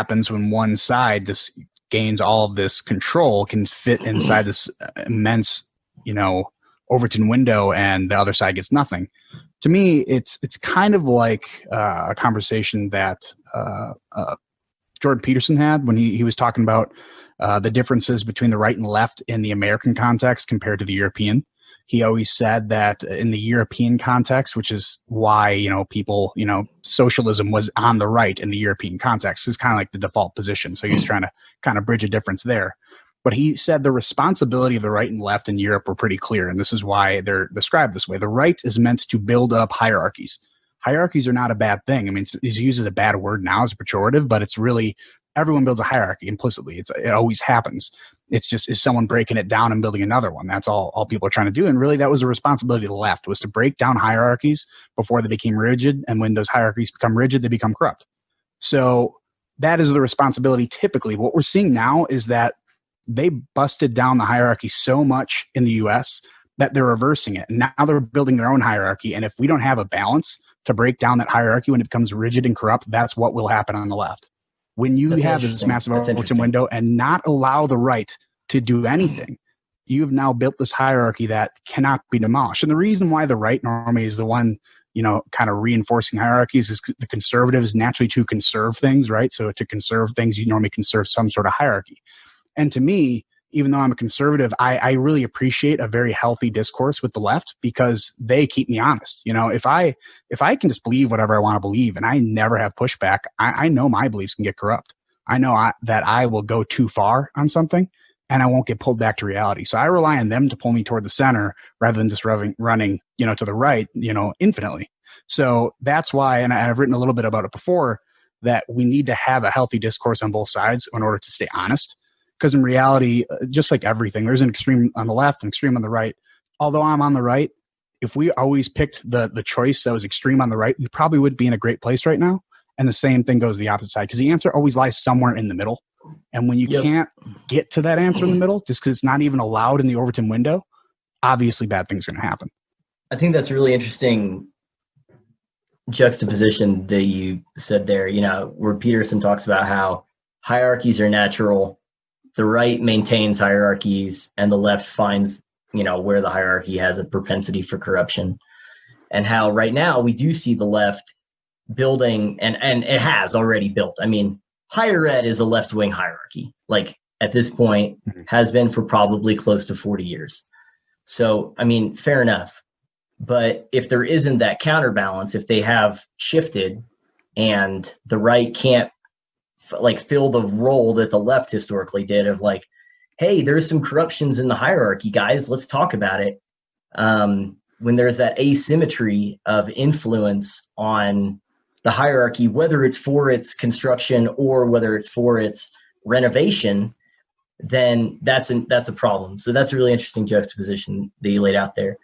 happens when one side gains all of this control, can fit inside this immense, Overton window, and the other side gets nothing. To me, it's kind of like a conversation that Jordan Peterson had when he was talking about the differences between the right and left in the American context compared to the European. He always said that in the European context, which is why, people, socialism was on the right in the European context, is kind of like the default position. So he's trying to kind of bridge a difference there. But he said the responsibility of the right and left in Europe were pretty clear. And this is why they're described this way. The right is meant to build up hierarchies. Hierarchies are not a bad thing. I mean, it's used as a bad word now as a pejorative, but it's really, everyone builds a hierarchy implicitly. It always happens. It's just, is someone breaking it down and building another one? That's all people are trying to do. And really, that was the responsibility of the left, was to break down hierarchies before they became rigid. And when those hierarchies become rigid, they become corrupt. So that is the responsibility. Typically, what we're seeing now is that they busted down the hierarchy so much in the US that they're reversing it. And now they're building their own hierarchy. And if we don't have a balance to break down that hierarchy when it becomes rigid and corrupt, that's what will happen on the left. When you have this massive Overton window and not allow the right to do anything, you've now built this hierarchy that cannot be demolished. And the reason why the right normally is the one, kind of reinforcing hierarchies is the conservatives naturally to conserve things, right? So to conserve things, you normally conserve some sort of hierarchy. And to me, even though I'm a conservative, I really appreciate a very healthy discourse with the left because they keep me honest. If I can just believe whatever I want to believe and I never have pushback, I know my beliefs can get corrupt. I know that I will go too far on something and I won't get pulled back to reality. So I rely on them to pull me toward the center rather than just running, to the right, infinitely. So that's why, and I've written a little bit about it before, that we need to have a healthy discourse on both sides in order to stay honest. Because in reality, just like everything, there's an extreme on the left and extreme on the right. Although I'm on the right, if we always picked the choice that was extreme on the right, we probably would be in a great place right now. And the same thing goes to the opposite side, because the answer always lies somewhere in the middle. And when you can't get to that answer in the middle, just because it's not even allowed in the Overton window, obviously bad things are going to happen. I think that's a really interesting juxtaposition that you said there, where Peterson talks about how hierarchies are natural. The right maintains hierarchies and the left finds, where the hierarchy has a propensity for corruption, and how right now we do see the left building and it has already built. I mean, higher ed is a left-wing hierarchy, like at this point has been for probably close to 40 years. So, I mean, fair enough. But if there isn't that counterbalance, if they have shifted and the right can't fill the role that the left historically did of hey, there's some corruptions in the hierarchy, guys, let's talk about it. When there's that asymmetry of influence on the hierarchy, whether it's for its construction or whether it's for its renovation, then that's a problem. So that's a really interesting juxtaposition that you laid out there.